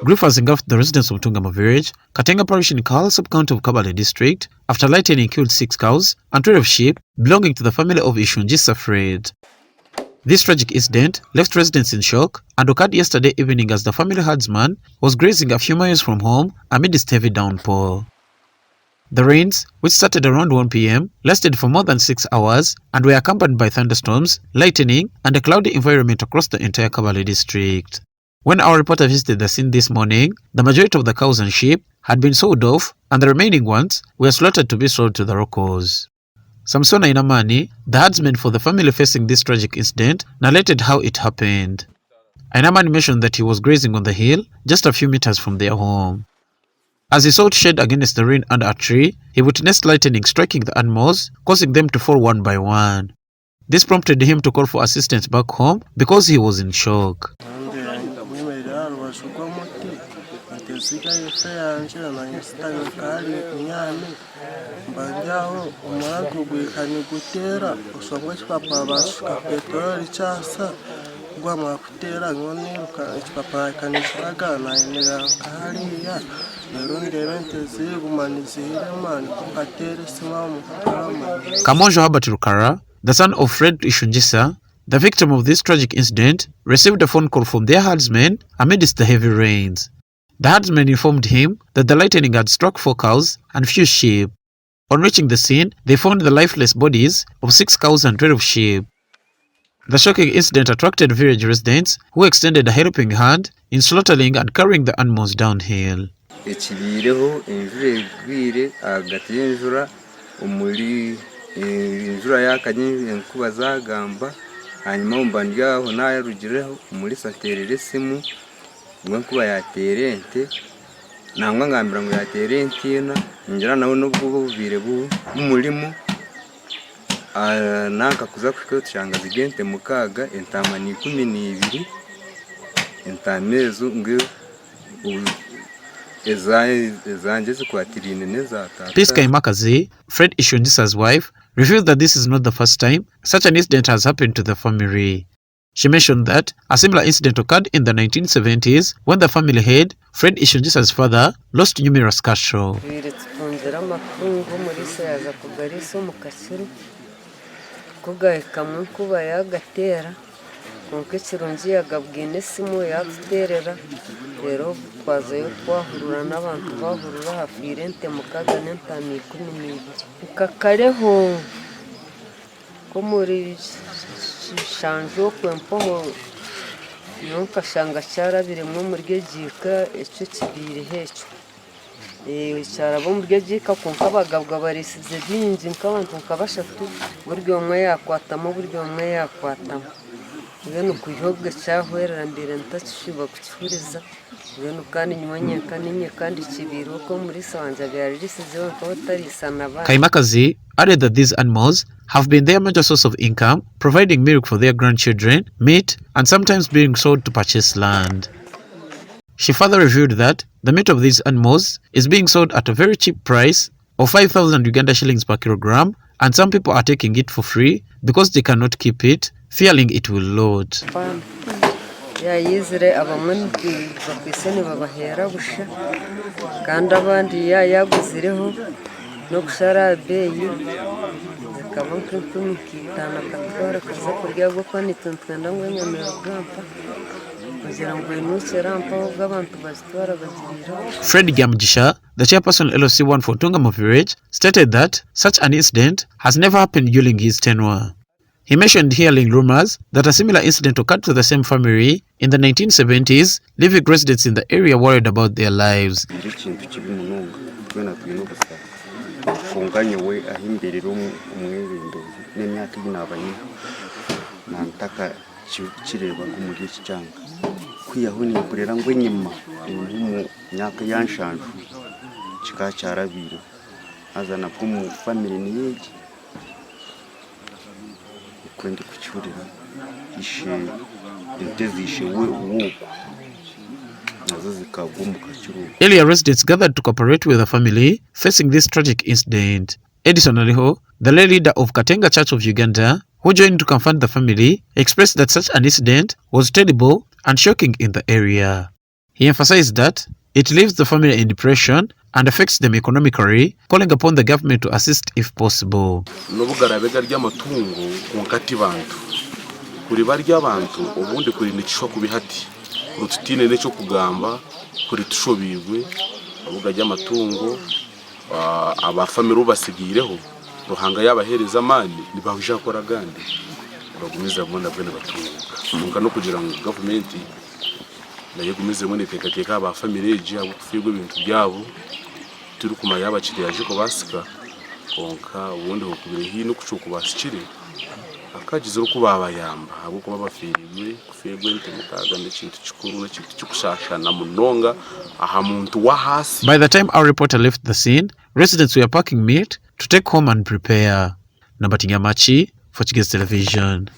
Grief has engulfed the residents of Tungama village, Katenga parish in Kal sub-county of Kabale district, after lightning killed 6 cows and 12 sheep belonging to the family of Ishunjisa Fred. This tragic incident left residents in shock and occurred yesterday evening as the family herdsman was grazing a few miles from home amidst heavy downpour. The rains, which started around 1 p.m., lasted for more than 6 hours and were accompanied by thunderstorms, lightning, and a cloudy environment across the entire Kabale district. When our reporter visited the scene this morning, the majority of the cows and sheep had been sold off and the remaining ones were slaughtered to be sold to the locals. Samsona Inamani, the herdsman for the family facing this tragic incident, narrated how it happened. Inamani mentioned that he was grazing on the hill just a few meters from their home. As he sought shade against the rain under a tree, he witnessed lightning striking the animals, causing them to fall one by one. This prompted him to call for assistance back home because he was in shock. Kamonjo Habert Rukara, the son of Fred Ishunjisa, the victim of this tragic incident, received a phone call from their herdsmen amidst the heavy rains. The herdsmen informed him that the lightning had struck 4 cows and few sheep. On reaching the scene, they found the lifeless bodies of 6 cows and 12 sheep. The shocking incident attracted village residents who extended a helping hand in slaughtering and carrying the animals downhill. nanka kuza kushanga zigente mukaga entamani 12 entamezo ngo ezanje zikwatirine nezata. Piska Imakazi, Fred Ishunjisa's wife, revealed that this is not the first time such an incident has happened to the family. She mentioned that a similar incident occurred in the 1970s when the family head, Fred Ishunjisa's father, lost numerous cattle. Kaimakazi added that these animals have been their major source of income, providing milk for their grandchildren, meat, and sometimes being sold to purchase land. She further revealed that the meat of these animals is being sold at a very cheap price of 5,000 Uganda shillings per kilogram, and some people are taking it for free because they cannot keep it, fearing it will load. Fred Gamjisha, the chairperson LOC1 for Tungama village, stated that such an incident has never happened during his tenure. He mentioned hearing rumors that a similar incident occurred to the same family in the 1970s, leaving residents in the area worried about their lives. Earlier residents gathered to cooperate with the family facing this tragic incident. Edison Aliho, the lay leader of Katenga Church of Uganda, who joined to confront the family, expressed that such an incident was terrible and shocking in the area. He emphasized that it leaves the family in depression and affects them economically, calling upon the government to assist if possible. Kuri barya abantu ubundi kuri nicyo kubihati rututine n'icyo kugamba kuri tushobirwe abuga ry'amatungo abafamili basigireho ruhanga yabahereza amani nibahuje akora gandi bagumiza mu ndabwe n'abatungo no kugira ngo government nayo gumize mu ntekateka abafamili eje abo kufirwe ibintu byabo turi kuma yabakiriye aje ko basika konka ubundi hokubire hino kucuko basikire akagize uko babayamba abo kuba bafiriwe kufirwe ntemukaga n'ikintu cyukuru n'ikintu cyukushashana munonga aha muntu wa hasi. By the time our reporter left the scene, residents were packing meat to take home and prepare. Nabatinya Machi for Kigezi Television.